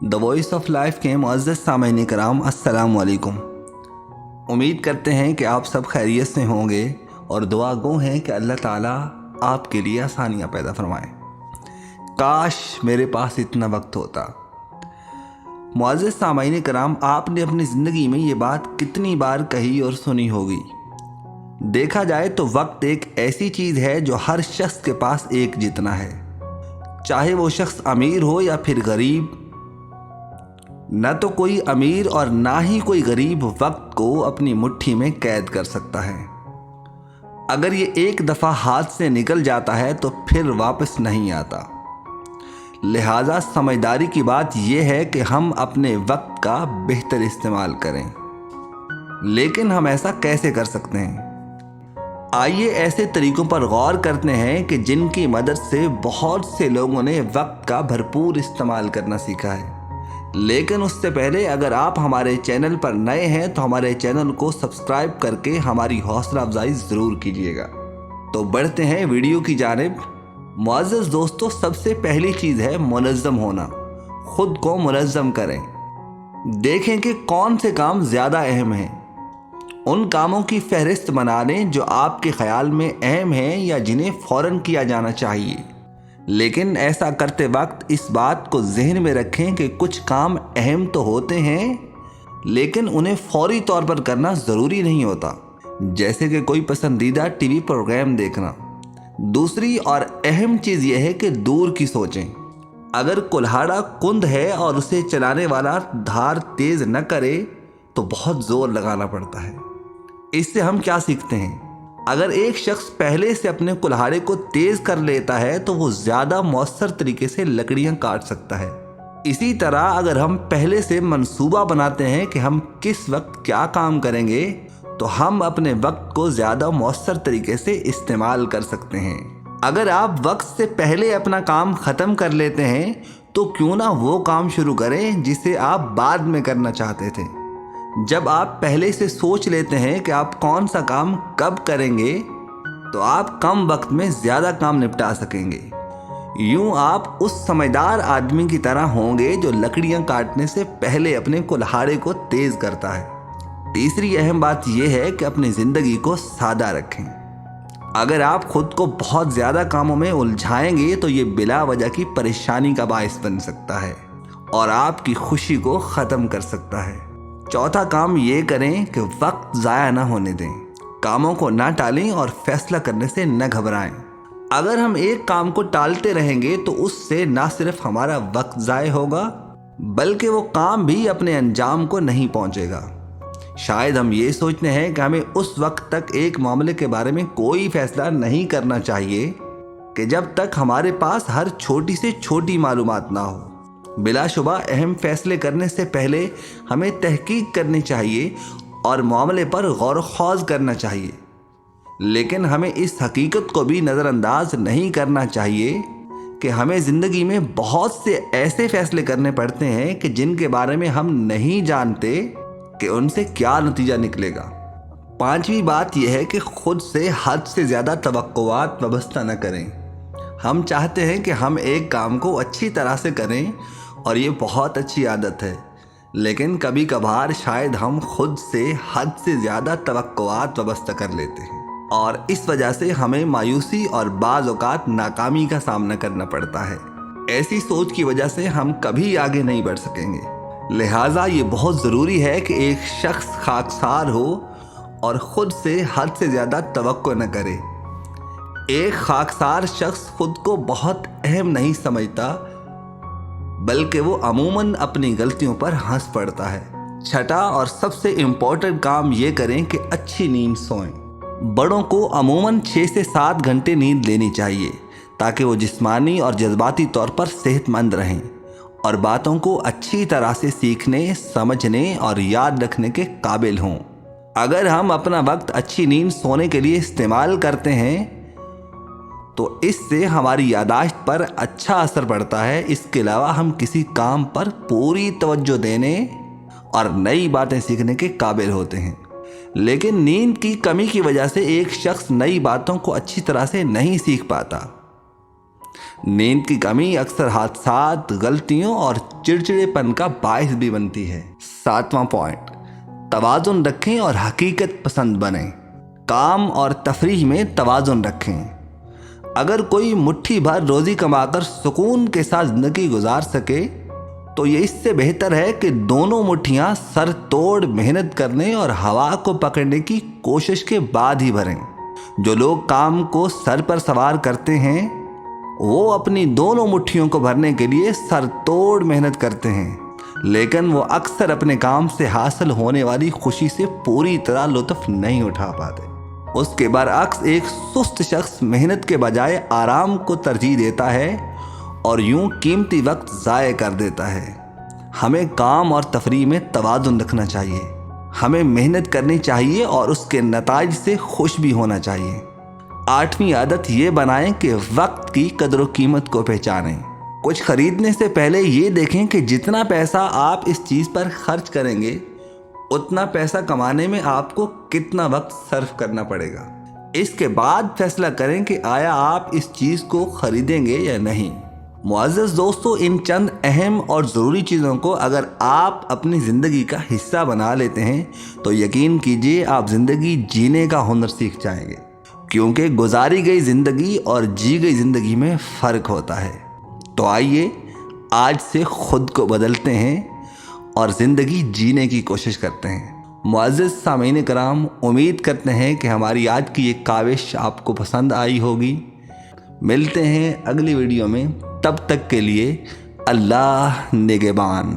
The voice of life के मुअज़्ज़ज़ सामईन कराम, अस्सलाम वालेकुम। उम्मीद करते हैं कि आप सब खैरियत से होंगे और दुआ गो हैं कि अल्लाह ताला आपके लिए आसानियाँ पैदा फरमाए। काश मेरे पास इतना वक्त होता। मुअज़्ज़ज़ सामईन कराम, आपने अपनी ज़िंदगी में ये बात कितनी बार कही और सुनी होगी। देखा जाए तो वक्त एक ऐसी चीज़ है जो हर शख्स के पास एक जितना है, चाहे वो शख्स अमीर हो या फिर गरीब। न तो कोई अमीर और ना ही कोई गरीब वक्त को अपनी मुट्ठी में कैद कर सकता है। अगर ये एक दफ़ा हाथ से निकल जाता है तो फिर वापस नहीं आता। लिहाजा समझदारी की बात यह है कि हम अपने वक्त का बेहतर इस्तेमाल करें। लेकिन हम ऐसा कैसे कर सकते हैं? आइए ऐसे तरीक़ों पर गौर करते हैं कि जिनकी मदद से बहुत से लोगों ने वक्त का भरपूर इस्तेमाल करना सीखा है। लेकिन उससे पहले अगर आप हमारे चैनल पर नए हैं तो हमारे चैनल को सब्सक्राइब करके हमारी हौसला अफजाई ज़रूर कीजिएगा। तो बढ़ते हैं वीडियो की जानिब। मुअज़्ज़ज़ दोस्तों, सबसे पहली चीज़ है मुनज़्ज़म होना। ख़ुद को मुनज़्ज़म करें। देखें कि कौन से काम ज़्यादा अहम हैं। उन कामों की फहरिस्त बना लें जो आपके ख़याल में अहम हैं या जिन्हें फ़ौरन किया जाना चाहिए। लेकिन ऐसा करते वक्त इस बात को जहन में रखें कि कुछ काम अहम तो होते हैं लेकिन उन्हें फौरी तौर पर करना ज़रूरी नहीं होता, जैसे कि कोई पसंदीदा टीवी प्रोग्राम देखना। दूसरी और अहम चीज़ यह है कि दूर की सोचें। अगर कुल्हाड़ा कुंद है और उसे चलाने वाला धार तेज़ न करे तो बहुत ज़ोर लगाना पड़ता है। इससे हम क्या सीखते हैं? अगर एक शख्स पहले से अपने कुल्हाड़े को तेज़ कर लेता है तो वो ज़्यादा मौसर तरीके से लकड़ियाँ काट सकता है। इसी तरह अगर हम पहले से मंसूबा बनाते हैं कि हम किस वक्त क्या काम करेंगे तो हम अपने वक्त को ज़्यादा मौसर तरीके से इस्तेमाल कर सकते हैं। अगर आप वक्त से पहले अपना काम ख़त्म कर लेते हैं तो क्यों ना वो काम शुरू करें जिसे आप बाद में करना चाहते थे। जब आप पहले से सोच लेते हैं कि आप कौन सा काम कब करेंगे तो आप कम वक्त में ज़्यादा काम निपटा सकेंगे। यूँ आप उस समझदार आदमी की तरह होंगे जो लकड़ियाँ काटने से पहले अपने कुल्हाड़े को तेज़ करता है। तीसरी अहम बात यह है कि अपनी ज़िंदगी को सादा रखें। अगर आप खुद को बहुत ज़्यादा कामों में उलझाएंगे तो ये बिला वजह की परेशानी का बायस बन सकता है और आपकी खुशी को ख़त्म कर सकता है। चौथा काम ये करें कि वक्त ज़ाया ना होने दें। कामों को ना टालें और फैसला करने से न घबराएं। अगर हम एक काम को टालते रहेंगे तो उससे ना सिर्फ हमारा वक्त ज़ाया होगा बल्कि वो काम भी अपने अंजाम को नहीं पहुंचेगा। शायद हम ये सोचते हैं कि हमें उस वक्त तक एक मामले के बारे में कोई फैसला नहीं करना चाहिए कि जब तक हमारे पास हर छोटी से छोटी मालूमात ना हो। बिलाशुबा अहम फैसले करने से पहले हमें तहकीक करनी चाहिए और मामले पर गौर ख़ौज़ करना चाहिए। लेकिन हमें इस हकीकत को भी नज़रअंदाज नहीं करना चाहिए कि हमें ज़िंदगी में बहुत से ऐसे फ़ैसले करने पड़ते हैं कि जिनके बारे में हम नहीं जानते कि उनसे क्या नतीजा निकलेगा। पांचवी बात यह है कि ख़ुद से हद से ज़्यादा तवक्कुआत वाबस्ता न करें। हम चाहते हैं कि हम एक काम को अच्छी तरह से करें और ये बहुत अच्छी आदत है, लेकिन कभी कभार शायद हम खुद से हद से ज़्यादा तवक्कुआत वाबस्ता कर लेते हैं और इस वजह से हमें मायूसी और बाज़ औक़ात नाकामी का सामना करना पड़ता है। ऐसी सोच की वजह से हम कभी आगे नहीं बढ़ सकेंगे। लिहाजा ये बहुत ज़रूरी है कि एक शख्स खाकसार हो और ख़ुद से हद से ज़्यादा तवक्को न करे। एक खाकसार शख्स खुद को बहुत अहम नहीं समझता बल्कि वो अमूमन अपनी गलतियों पर हंस पड़ता है। छठा और सबसे इम्पोर्टेंट काम ये करें कि अच्छी नींद सोएं। बड़ों को अमूमन 6 से 7 घंटे नींद लेनी चाहिए ताकि वो जिस्मानी और जज्बाती तौर पर सेहतमंद रहें और बातों को अच्छी तरह से सीखने, समझने और याद रखने के काबिल हों। अगर हम अपना वक्त अच्छी नींद सोने के लिए इस्तेमाल करते हैं तो इससे हमारी यादाश्त पर अच्छा असर पड़ता है। इसके अलावा हम किसी काम पर पूरी तवज्जो देने और नई बातें सीखने के काबिल होते हैं। लेकिन नींद की कमी की वजह से एक शख्स नई बातों को अच्छी तरह से नहीं सीख पाता। नींद की कमी अक्सर हादसात, गलतियों और चिड़चिड़ेपन का बायस भी बनती है। 7वां पॉइंट, तवाज़ुन रखें और हकीकत पसंद बनें। काम और तफरीह में तवाज़ुन रखें। अगर कोई मुट्ठी भर रोज़ी कमाकर सुकून के साथ ज़िंदगी गुजार सके तो ये इससे बेहतर है कि दोनों मुट्ठियाँ सर तोड़ मेहनत करने और हवा को पकड़ने की कोशिश के बाद ही भरें। जो लोग काम को सर पर सवार करते हैं वो अपनी दोनों मुट्ठियों को भरने के लिए सर तोड़ मेहनत करते हैं, लेकिन वो अक्सर अपने काम से हासिल होने वाली खुशी से पूरी तरह लुत्फ़ नहीं उठा पाते। उसके बरअक्स एक सुस्त शख्स मेहनत के बजाय आराम को तरजीह देता है और यूं कीमती वक्त ज़ाय कर देता है। हमें काम और तफरीह में तवाज़ुन रखना चाहिए। हमें मेहनत करनी चाहिए और उसके नताइज से खुश भी होना चाहिए। 8वीं आदत ये बनाएं कि वक्त की कदर व कीमत को पहचानें। कुछ खरीदने से पहले ये देखें कि जितना पैसा आप इस चीज़ पर खर्च करेंगे उतना पैसा कमाने में आपको कितना वक्त सर्फ करना पड़ेगा। इसके बाद फैसला करें कि आया आप इस चीज़ को खरीदेंगे या नहीं। मुअज़्ज़ज़ दोस्तों, इन चंद अहम और ज़रूरी चीज़ों को अगर आप अपनी ज़िंदगी का हिस्सा बना लेते हैं तो यकीन कीजिए आप ज़िंदगी जीने का हुनर सीख जाएंगे, क्योंकि गुजारी गई ज़िंदगी और जी गई ज़िंदगी में फ़र्क होता है। तो आइए आज से ख़ुद को बदलते हैं और ज़िंदगी जीने की कोशिश करते हैं। मुअज़्ज़ज़ सामीन कराम, उम्मीद करते हैं कि हमारी आज की ये काविश आपको पसंद आई होगी। मिलते हैं अगली वीडियो में, तब तक के लिए अल्लाह निगहबान।